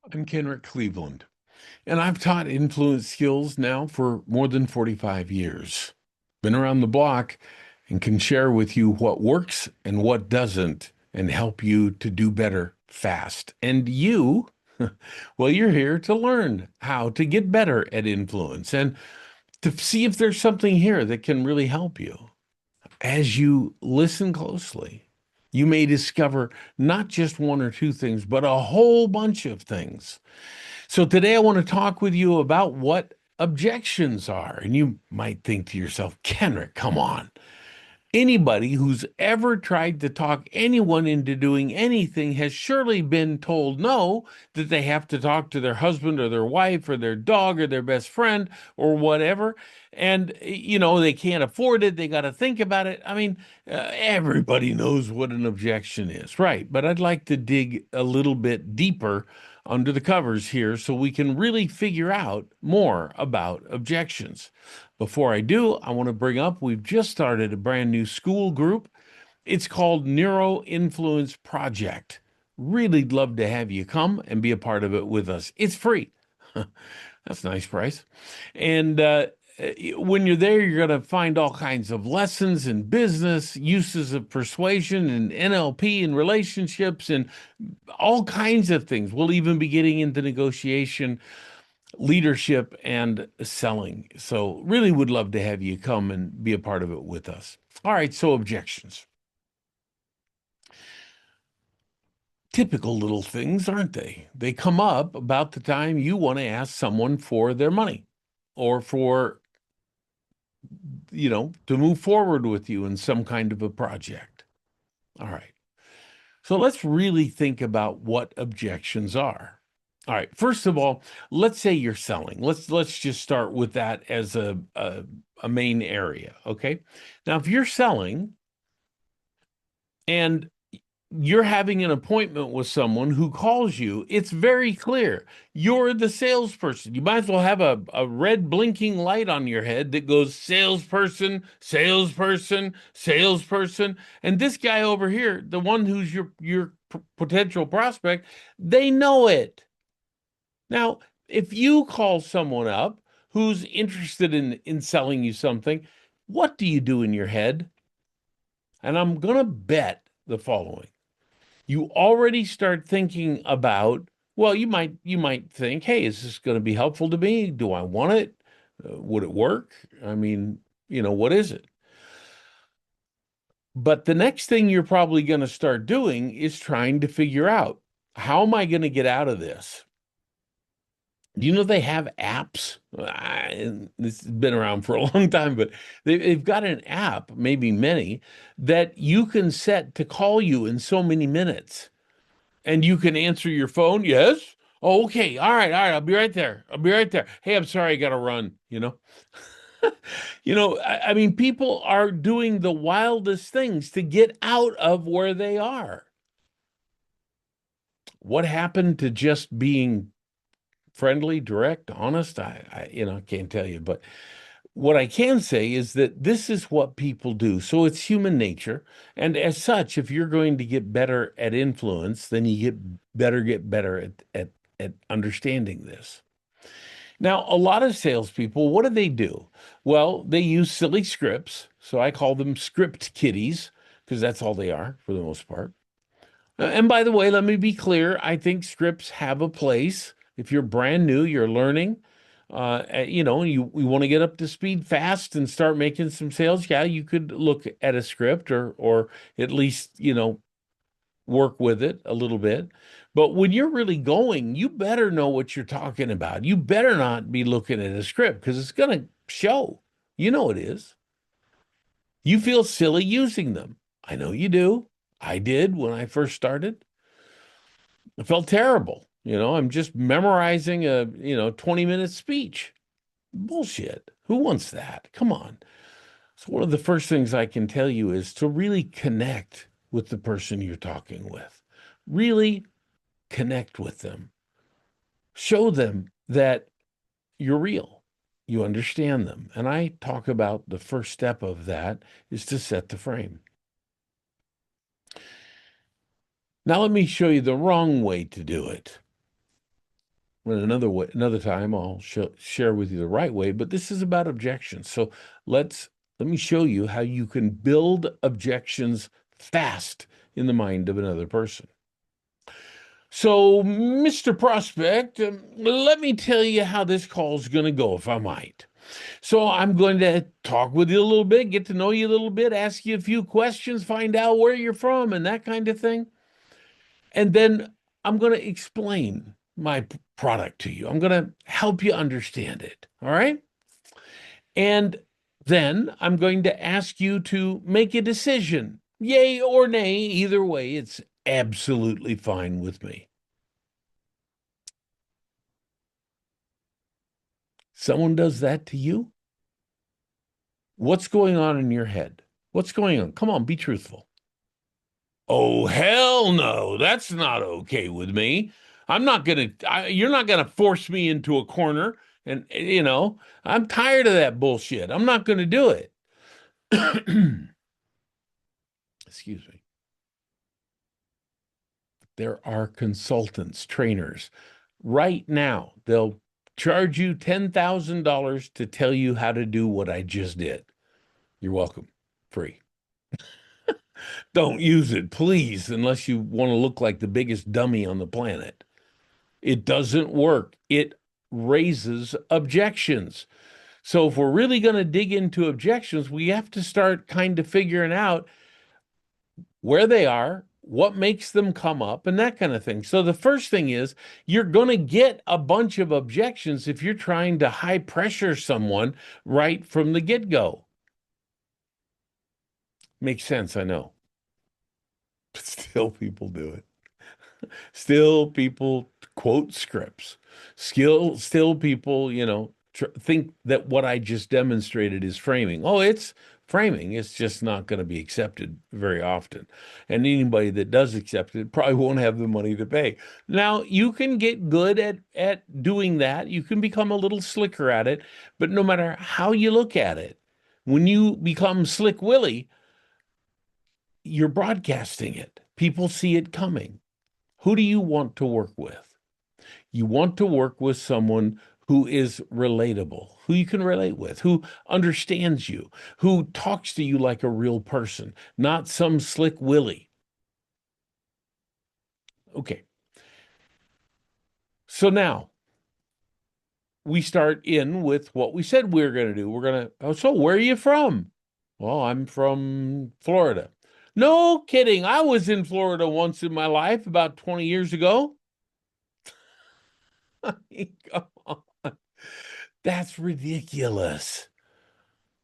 I'm Kenrick Cleveland, and I've taught influence skills now for more than 45 years. Been around the block and can share with you what works and what doesn't and help you to do better fast. And you, well, you're here to learn how to get better at influence and to see if there's something here that can really help you. As you listen closely, you may discover not just one or two things, but a whole bunch of things. So today I want to talk with you about what objections are. And you might think to yourself, Kenrick, come on. Anybody who's ever tried to talk anyone into doing anything has surely been told no, that they have to talk to their husband or their wife or their dog or their best friend or whatever. And, they can't afford it. They got to think about it. I mean, everybody knows what an objection is, right? But I'd like to dig a little bit deeper under the covers here so we can really figure out more about objections. Before I do, I want to bring up we've just started a brand new school group. It's called NEURO Influence Project. Really love to have you come and be a part of it with us. It's free. That's a nice price. And when you're there, you're going to find all kinds of lessons in business, uses of persuasion and NLP and relationships and all kinds of things. We'll even be getting into negotiation, leadership, and selling. So really would love to have you come and be a part of it with us. All right, so objections. Typical little things, aren't they? They come up about the time you want to ask someone for their money or for, to move forward with you in some kind of a project. All right. So let's really think about what objections are. All right. First of all, let's say you're selling. Let's just start with that as a main area. Okay. Now, if you're selling and you're having an appointment with someone who calls you, it's very clear you're the salesperson. You might as well have a red blinking light on your head that goes salesperson, salesperson, salesperson. And this guy over here, the one who's your potential prospect, they know it. Now, if you call someone up who's interested in selling you something, what do you do in your head? And I'm going to bet the following. You already start thinking about, well, you might think, hey, is this going to be helpful to me? Do I want it? Would it work? I mean, what is it? But the next thing you're probably going to start doing is trying to figure out, how am I going to get out of this? Do you know they have apps? And this has been around for a long time, but they've got an app, maybe many, that you can set to call you in so many minutes. And you can answer your phone. Yes. Oh, okay. All right. All right. I'll be right there. I'll be right there. Hey, I'm sorry. I got to run. I mean, people are doing the wildest things to get out of where they are. What happened to just being friendly, direct, honest? I can't tell you, but what I can say is that this is what people do. So it's human nature. And as such, if you're going to get better at influence, then you get better at understanding this. Now, a lot of salespeople, what do? Well, they use silly scripts. So I call them script kiddies because that's all they are for the most part. And by the way, let me be clear. I think scripts have a place. If you're brand new, you're learning, we want to get up to speed fast and start making some sales. Yeah, you could look at a script or at least, work with it a little bit. But when you're really going, you better know what you're talking about. You better not be looking at a script because it's going to show. You know it is. You feel silly using them. I know you do. I did when I first started. I felt terrible. I'm just memorizing a, 20-minute speech. Bullshit. Who wants that? Come on. So one of the first things I can tell you is to really connect with the person you're talking with. Really connect with them. Show them that you're real. You understand them. And I talk about the first step of that is to set the frame. Now let me show you the wrong way to do it. And another time, I'll share with you the right way, but this is about objections. So let me show you how you can build objections fast in the mind of another person. So, Mr. Prospect, let me tell you how this call is going to go, if I might. So, I'm going to talk with you a little bit, get to know you a little bit, ask you a few questions, find out where you're from, and that kind of thing. And then I'm going to explain my product to you. I'm going to help you understand it. All right. And then I'm going to ask you to make a decision, yay or nay. Either way, it's absolutely fine with me. Someone does that to you? What's going on in your head? What's going on? Come on, be truthful. Oh, hell no. That's not okay with me. You're not gonna force me into a corner. And, I'm tired of that bullshit. I'm not gonna do it. Excuse me. There are consultants, trainers. Right now, they'll charge you $10,000 to tell you how to do what I just did. You're welcome. Free. Don't use it, please, unless you want to look like the biggest dummy on the planet. It doesn't work. It raises objections. So if we're really going to dig into objections, we have to start kind of figuring out where they are, what makes them come up, and that kind of thing. So the first thing is you're going to get a bunch of objections if you're trying to high pressure someone right from the get-go. Makes sense, I know. But still people do it. Still people quote scripts. Still people, think that what I just demonstrated is framing. Oh, it's framing. It's just not going to be accepted very often. And anybody that does accept it probably won't have the money to pay. Now, you can get good at doing that. You can become a little slicker at it, but no matter how you look at it, when you become Slick Willy, you're broadcasting it. People see it coming. Who do you want to work with? You want to work with someone who is relatable, who you can relate with, who understands you, who talks to you like a real person, not some Slick Willy. Okay. So now we start in with what we said we were going to do. So where are you from? Well, I'm from Florida. No kidding. I was in Florida once in my life about 20 years ago. Come on. That's ridiculous.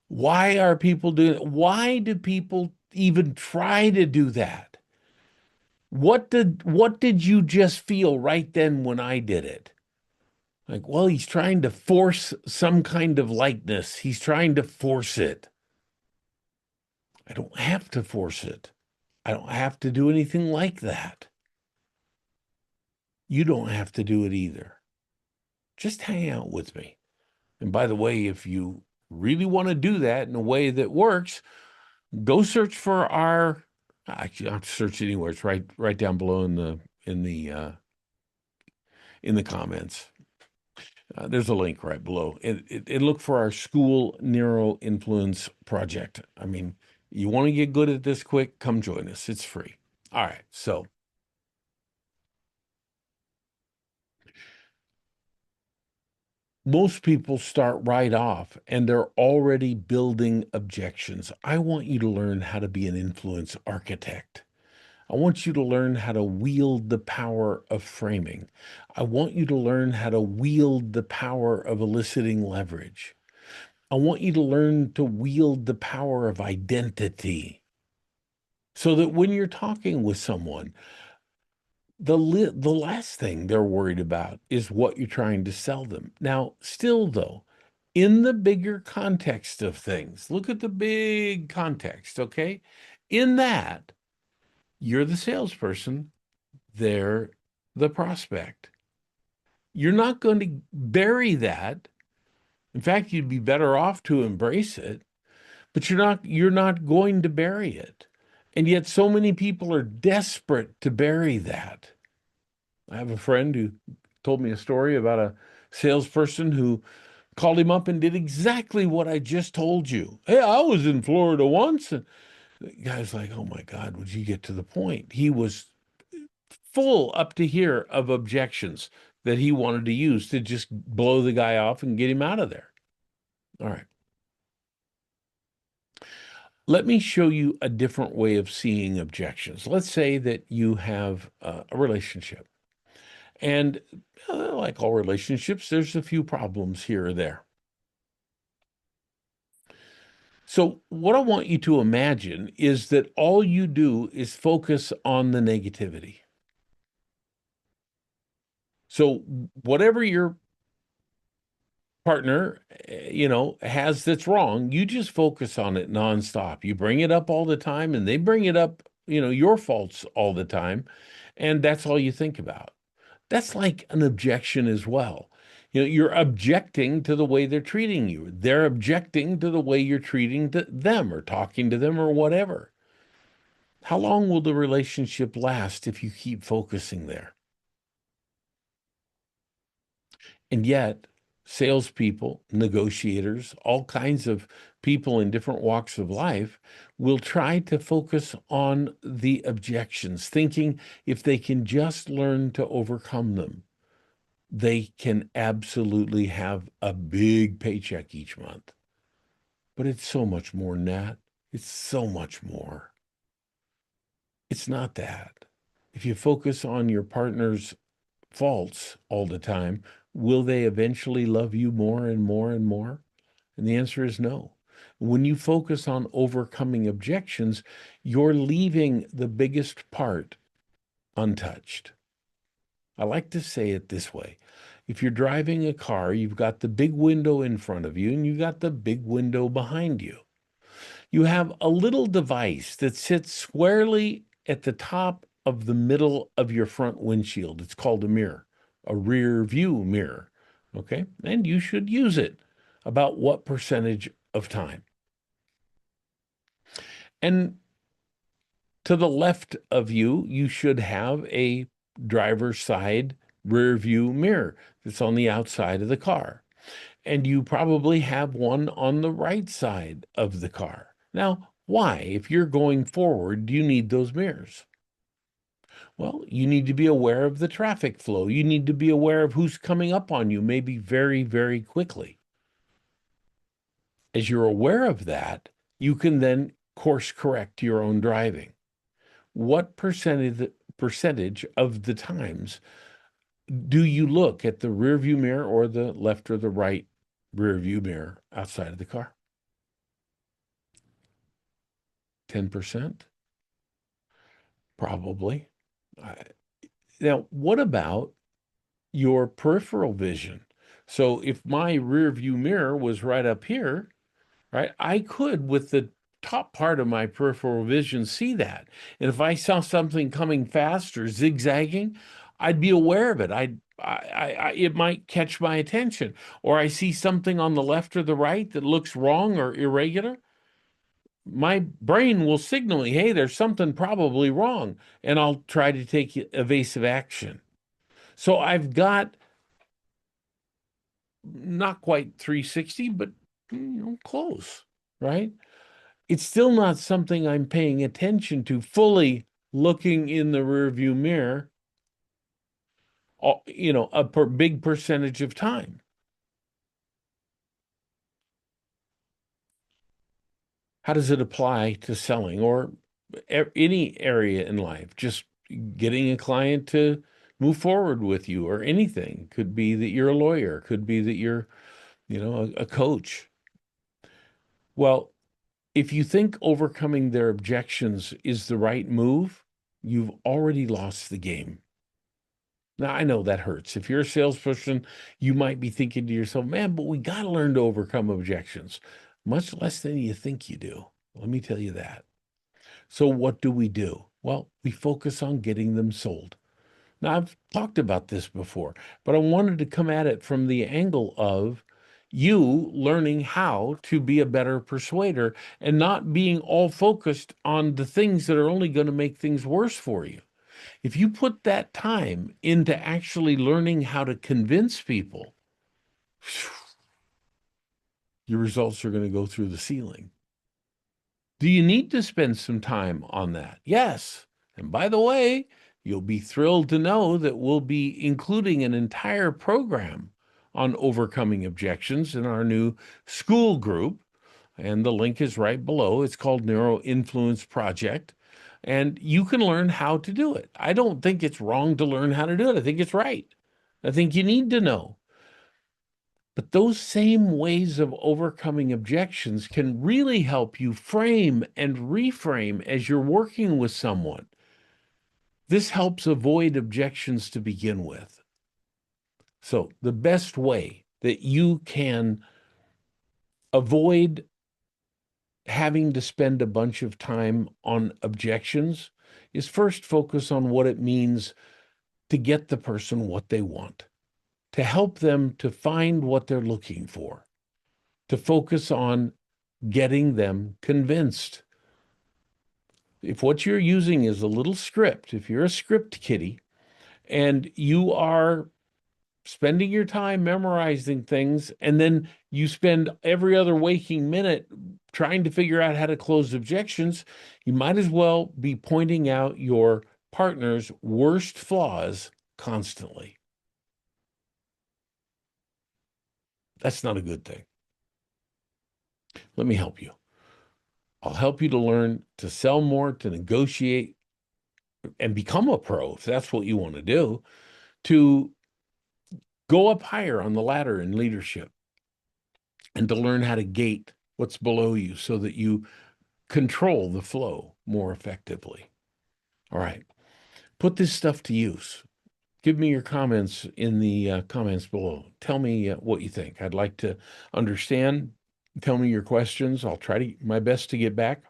Why are people doing it? Why do people even try to do that? What did you just feel right then when I did it? Like, well, he's trying to force some kind of likeness. He's trying to force it. I don't have to force it. I don't have to do anything like that. You don't have to do it either. Just hang out with me. And by the way, if you really want to do that in a way that works, go search for our. Actually, I'll search anywhere. It's right down below in the comments. There's a link right below. And look for our school neuro influence project. I mean, you want to get good at this quick? Come join us. It's free. All right. So most people start right off and they're already building objections. I want you to learn how to be an influence architect. I want you to learn how to wield the power of framing. I want you to learn how to wield the power of eliciting leverage. I want you to learn to wield the power of identity so that when you're talking with someone, the last thing they're worried about is what you're trying to sell them. Now, still though, in the bigger context of things, look at the big context, okay? In that, you're the salesperson, they're the prospect. You're not going to bury that. In fact, you'd be better off to embrace it, but you're not going to bury it. And yet so many people are desperate to bury that. I have a friend who told me a story about a salesperson who called him up and did exactly what I just told you. Hey, I was in Florida once. And the guy's like, oh my God, would you get to the point? He was full up to here of objections that he wanted to use to just blow the guy off and get him out of there. All right. Let me show you a different way of seeing objections. Let's say that you have a relationship, and like all relationships, there's a few problems here or there. So, what I want you to imagine is that all you do is focus on the negativity. So, whatever your partner, has that's wrong, you just focus on it nonstop. You bring it up all the time, and they bring it up, your faults all the time, and that's all you think about. That's like an objection as well. You're objecting to the way they're treating you. They're objecting to the way you're treating them or talking to them or whatever. How long will the relationship last if you keep focusing there? And yet, salespeople, negotiators, all kinds of people in different walks of life will try to focus on the objections, thinking if they can just learn to overcome them, they can absolutely have a big paycheck each month. But it's so much more than that. It's so much more. It's not that. If you focus on your partner's faults all the time, will they eventually love you more and more and more? And the answer is no. When you focus on overcoming objections, you're leaving the biggest part untouched. I like to say it this way. If you're driving a car, you've got the big window in front of you and you've got the big window behind you. You have a little device that sits squarely at the top of the middle of your front windshield. It's called a mirror, a rear view mirror. Okay. And you should use it about what percentage of time? And to the left of you, you should have a driver's side rear view mirror that's on the outside of the car. And you probably have one on the right side of the car. Now, why? If you're going forward, do you need those mirrors? Well, you need to be aware of the traffic flow. You need to be aware of who's coming up on you, maybe very, very quickly. As you're aware of that, you can then course correct your own driving. What percentage of the times do you look at the rear view mirror or the left or the right rear view mirror outside of the car? 10%? Probably. Now, what about your peripheral vision? So if my rear view mirror was right up here, right, I could, with the top part of my peripheral vision, see that. And if I saw something coming fast or zigzagging, I'd be aware of it. It might catch my attention. Or I see something on the left or the right that looks wrong or irregular. My brain will signal me, hey, there's something probably wrong, and I'll try to take evasive action. So I've got not quite 360, but close, right? It's still not something I'm paying attention to, fully looking in the rearview mirror, big percentage of time. How does it apply to selling or any area in life? Just getting a client to move forward with you or anything. Could be that you're a lawyer, could be that you're, a coach. Well, if you think overcoming their objections is the right move, you've already lost the game. Now, I know that hurts. If you're a salesperson, you might be thinking to yourself, man, but we got to learn to overcome objections, much less than you think you do. Let me tell you that. So what do? Well, we focus on getting them sold. Now, I've talked about this before, but I wanted to come at it from the angle of you learning how to be a better persuader and not being all focused on the things that are only going to make things worse for you. If you put that time into actually learning how to convince people, your results are going to go through the ceiling. Do you need to spend some time on that? Yes. And by the way, you'll be thrilled to know that we'll be including an entire program on overcoming objections in our new school group. And the link is right below. It's called Neuro Influence Project. And you can learn how to do it. I don't think it's wrong to learn how to do it. I think it's right. I think you need to know. But those same ways of overcoming objections can really help you frame and reframe as you're working with someone. This helps avoid objections to begin with. So, the best way that you can avoid having to spend a bunch of time on objections is first focus on what it means to get the person what they want, to help them to find what they're looking for, to focus on getting them convinced. If what you're using is a little script, if you're a script kiddie and you are spending your time memorizing things, and then you spend every other waking minute trying to figure out how to close objections, you might as well be pointing out your partner's worst flaws constantly. That's not a good thing. Let me help you. I'll help you to learn to sell more, to negotiate, and become a pro if that's what you want to do, to go up higher on the ladder in leadership, and to learn how to gate what's below you so that you control the flow more effectively. All right, put this stuff to use. Give me your comments in the comments below. Tell me what you think. I'd like to understand. Tell me your questions. I'll try to my best to get back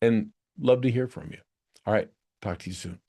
and love to hear from you. All right, talk to you soon.